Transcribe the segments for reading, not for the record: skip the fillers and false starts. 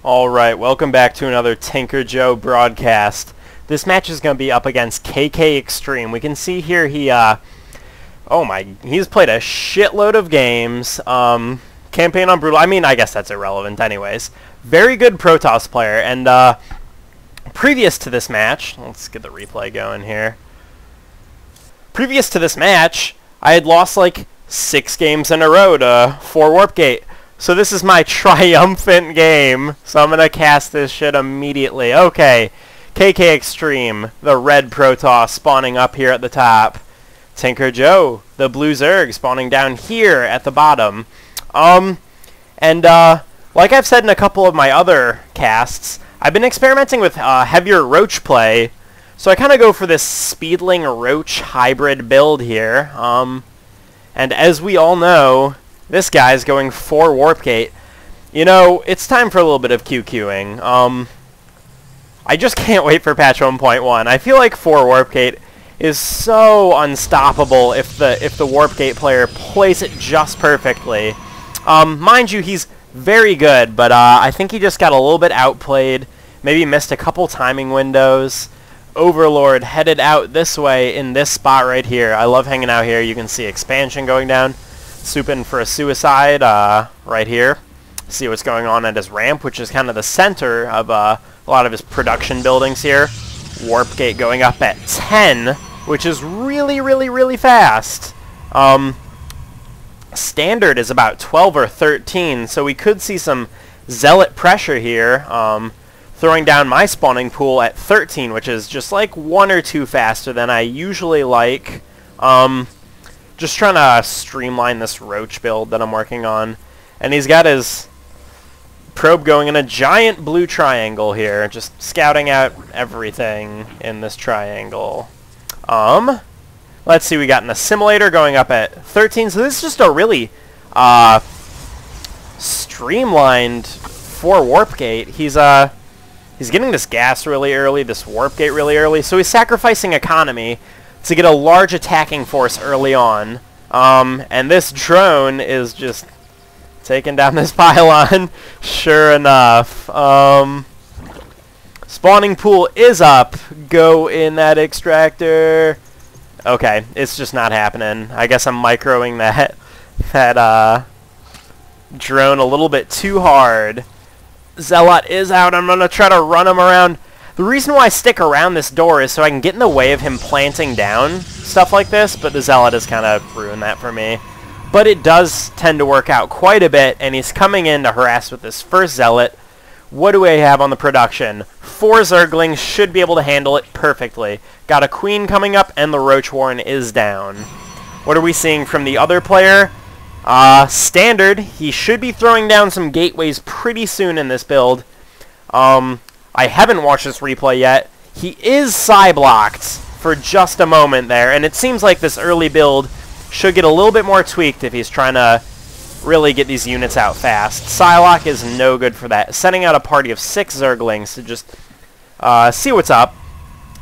Alright, welcome back to another TinkerJoe broadcast. This match is going to be up against KK Extreme. We can see here he's played a shitload of games. Campaign on Brutal, I guess that's irrelevant anyways. Very good Protoss player, and previous to this match, let's get the replay going here. Previous to this match, I had lost like 6 games in a row to 4 Warp Gate. So this is my triumphant game, so I'm going to cast this shit immediately. Okay, KK Extreme, the red Protoss spawning up here at the top. TinkerJoe, the blue Zerg spawning down here at the bottom. Like I've said in a couple of my other casts, I've been experimenting with heavier roach play, so I kind of go for this Speedling Roach hybrid build here. And as we all know, this guy's going 4 Warp Gate. You know, it's time for a little bit of QQing. I just can't wait for patch 1.1. I feel like 4 Warp Gate is so unstoppable if the Warp Gate player plays it just perfectly. Mind you, he's very good, but I think he just got a little bit outplayed. Maybe missed a couple timing windows. Overlord headed out this way in this spot right here. I love hanging out here. You can see expansion going down. Swooping for a suicide right here. See what's going on at his ramp, which is kind of the center of a lot of his production buildings here. Warp Gate going up at 10, which is really fast. Standard is about 12 or 13, so we could see some zealot pressure here. Throwing down my spawning pool at 13, which is just like 1 or 2 faster than I usually like. Just trying to streamline this roach build that I'm working on. And he's got his probe going in a giant blue triangle here, just scouting out everything in this triangle. Let's see, we got an assimilator going up at 13, so this is just a really streamlined 4 Warp Gate. He's getting this gas really early, this Warp Gate really early, so he's sacrificing economy to get a large attacking force early on. And this drone is just taking down this pylon, sure enough. Spawning pool is up. Go in that extractor. Okay, it's just not happening. I guess I'm microing that drone a little bit too hard. Zealot is out. I'm going to try to run him around. The reason why I stick around this door is so I can get in the way of him planting down stuff like this, but the Zealot has kind of ruined that for me. But it does tend to work out quite a bit, and he's coming in to harass with this first Zealot. What do we have on the production? 4 Zerglings should be able to handle it perfectly. Got a Queen coming up, and the Roach Warren is down. What are we seeing from the other player? Standard. He should be throwing down some gateways pretty soon in this build. I haven't watched this replay yet. He is side-blocked for just a moment there, and it seems like this early build should get a little bit more tweaked if he's trying to really get these units out fast. Psylocke is no good for that. Sending out a party of 6 Zerglings to just see what's up,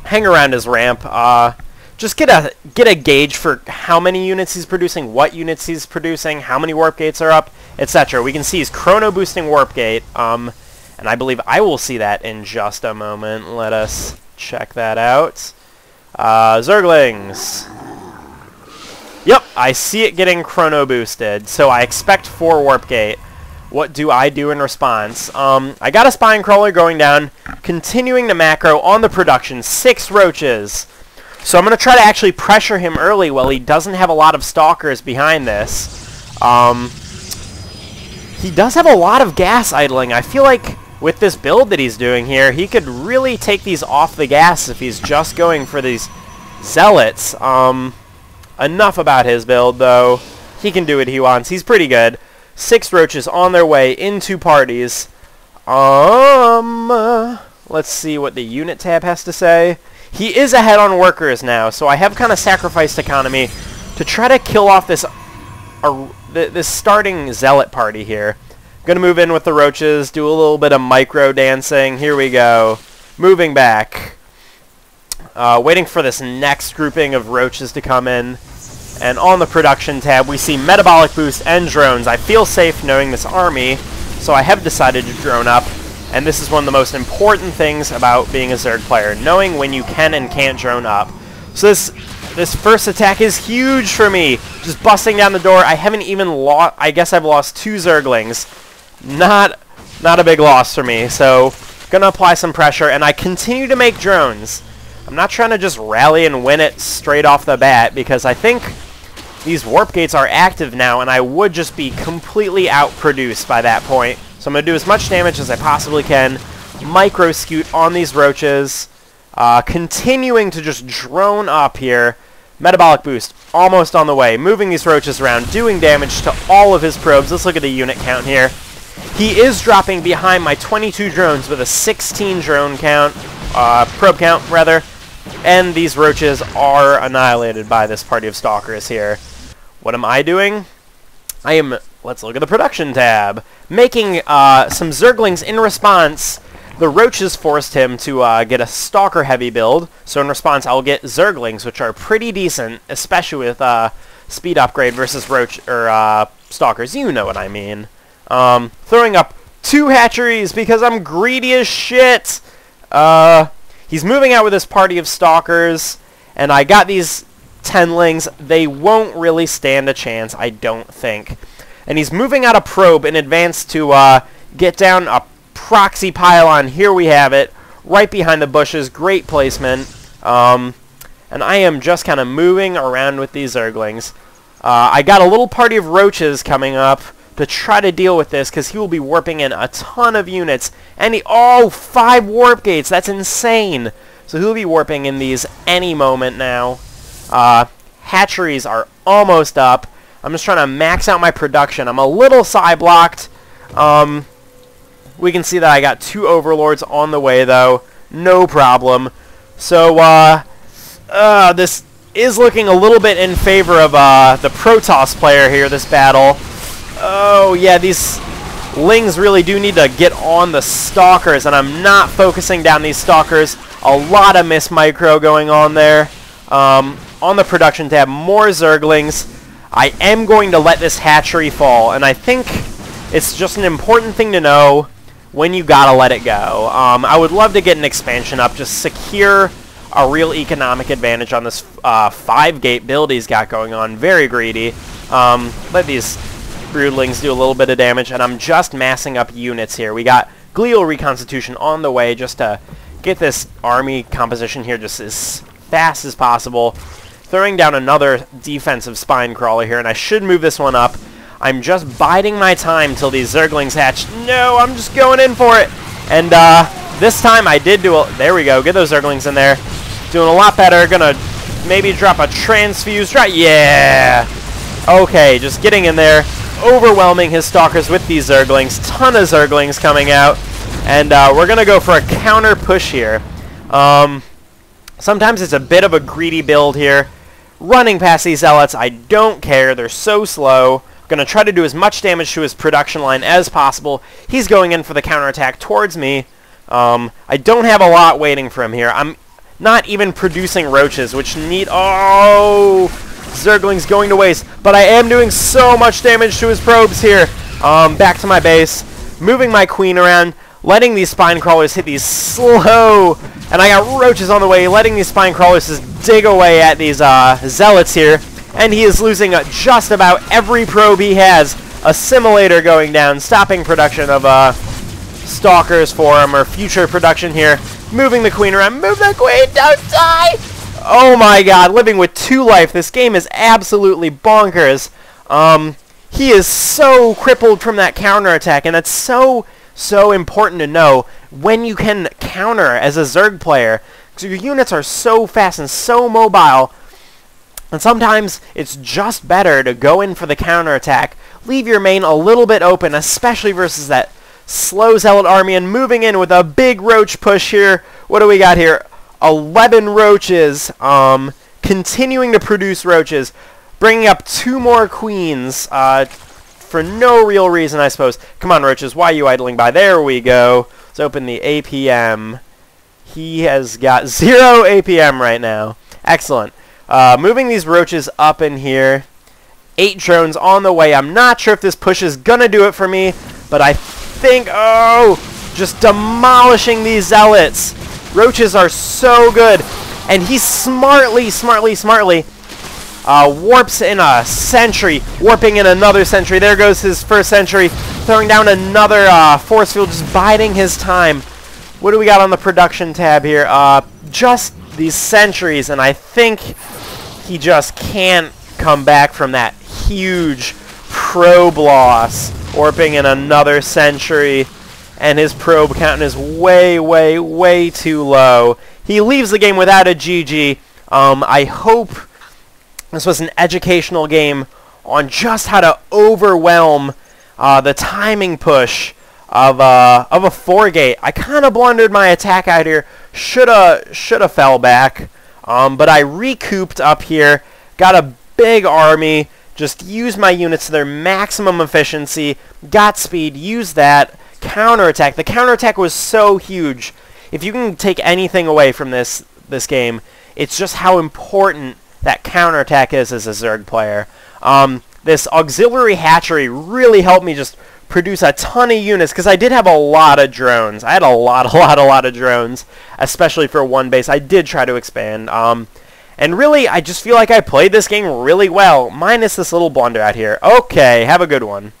hang around his ramp, just get a gauge for how many units he's producing, what units he's producing, how many Warp Gates are up, etc. We can see he's chrono boosting Warp Gate, and I believe I will see that in just a moment. Let us check that out. Zerglings. Yep, I see it getting chrono boosted, so I expect 4 Warp Gate. What do I do in response? I got a Spine Crawler going down, continuing to macro on the production, 6 roaches. So I'm going to try to actually pressure him early while he doesn't have a lot of stalkers behind this. He does have a lot of gas idling. I feel like with this build that he's doing here, he could really take these off the gas if he's just going for these Zealots. Enough about his build, though. He can do what he wants. He's pretty good. 6 roaches on their way in 2 parties. Let's see what the unit tab has to say. He is ahead on workers now, so I have kind of sacrificed economy to try to kill off this starting Zealot party here. Gonna move in with the roaches, do a little bit of micro dancing. Here we go. Moving back. Waiting for this next grouping of roaches to come in. And on the production tab, we see metabolic boost and drones. I feel safe knowing this army, so I have decided to drone up. And this is one of the most important things about being a Zerg player, knowing when you can and can't drone up. So this first attack is huge for me. Just busting down the door. I haven't even lost... I guess I've lost 2 Zerglings. Not a big loss for me. So, gonna apply some pressure, and I continue to make drones. I'm not trying to just rally and win it straight off the bat, because I think these warp gates are active now, and I would just be completely outproduced by that point. So I'm going to do as much damage as I possibly can. Micro scoot on these roaches. Continuing to just drone up here. Metabolic boost almost on the way. Moving these roaches around. Doing damage to all of his probes. Let's look at the unit count here. He is dropping behind my 22 drones with a 16 drone count. Probe count, rather. And these roaches are annihilated by this party of stalkers here. What am I doing? I am... Let's look at the production tab. Making some Zerglings in response. The roaches forced him to get a stalker heavy build. So in response, I'll get Zerglings, which are pretty decent, especially with speed upgrade versus roach or stalkers. You know what I mean. Throwing up 2 hatcheries because I'm greedy as shit. He's moving out with this party of stalkers, and I got these 10lings. They won't really stand a chance, I don't think. And he's moving out a probe in advance to get down a proxy pylon. Here we have it, right behind the bushes. Great placement. And I am just kind of moving around with these Zerglings. I got a little party of roaches coming up to try to deal with this, because he will be warping in a ton of units. And oh, 5 warp gates. That's insane. So he'll be warping in these any moment now. Hatcheries are almost up. I'm just trying to max out my production. I'm a little side-blocked. We can see that I got 2 overlords on the way, though. No problem. So, this is looking a little bit in favor of the Protoss player here, this battle. Oh, yeah, these lings really do need to get on the stalkers, and I'm not focusing down these stalkers. A lot of miss micro going on there. On the production tab, more Zerglings. I am going to let this hatchery fall, and I think it's just an important thing to know when you gotta let it go. I would love to get an expansion up, just secure a real economic advantage on this 5-gate build he's got going on. Very greedy. Let these broodlings do a little bit of damage, and I'm just massing up units here. We got glial reconstitution on the way just to get this army composition here just as fast as possible. Throwing down another defensive spine crawler here, and I should move this one up. I'm just biding my time till these Zerglings hatch. No, I'm just going in for it. And this time I did do a... There we go. Get those Zerglings in there. Doing a lot better. Gonna maybe drop a transfuse. Yeah! Okay, just getting in there. Overwhelming his stalkers with these Zerglings. Ton of Zerglings coming out. And we're gonna go for a counter push here. Sometimes it's a bit of a greedy build here. Running past these zealots, I don't care. They're so slow. Gonna try to do as much damage to his production line as possible. He's going in for the counterattack towards me. I don't have a lot waiting for him here. I'm not even producing roaches, which need... Oh! Zerglings going to waste. But I am doing so much damage to his probes here. Back to my base. Moving my queen around. Letting these spine crawlers hit these slow... And I got roaches on the way, letting these spine crawlers just dig away at these zealots here. And he is losing just about every probe he has. Assimilator going down, stopping production of stalkers for him, or future production here. Moving the queen around. Move the queen, don't die! Oh my god, living with 2 life. This game is absolutely bonkers. He is so crippled from that counterattack, and that's so important to know when you can counter as a Zerg player. Because your units are so fast and so mobile, and sometimes it's just better to go in for the counterattack. Leave your main a little bit open, especially versus that slow zealot army, and moving in with a big roach push here. What do we got here? 11 roaches. Continuing to produce roaches. Bringing up 2 more queens. For no real reason, I suppose. Come on, roaches. Why are you idling by? There we go. Let's open the APM. He has got 0 APM right now. Excellent. Moving these roaches up in here. 8 drones on the way. I'm not sure if this push is going to do it for me, but I think... Oh! just demolishing these zealots. Roaches are so good. And he smartly warps in a sentry, warping in another sentry. There goes his first sentry, throwing down another force field, just biding his time. What do we got on the production tab here? Just these sentries, and I think he just can't come back from that huge probe loss. Warping in another sentry, and his probe count is way too low. He leaves the game without a GG. I hope this was an educational game on just how to overwhelm the timing push of a 4-gate. I kind of blundered my attack out here. Shoulda fell back, but I recouped up here. Got a big army. Just used my units to their maximum efficiency. Got speed. Used that. Counterattack. The counterattack was so huge. If you can take anything away from this game, it's just how important that counterattack is as a Zerg player. This auxiliary hatchery really helped me just produce a ton of units, because I did have a lot of drones. I had a lot of drones, especially for one base. I did try to expand. And really, I just feel like I played this game really well, minus this little blunder out here. Okay, have a good one.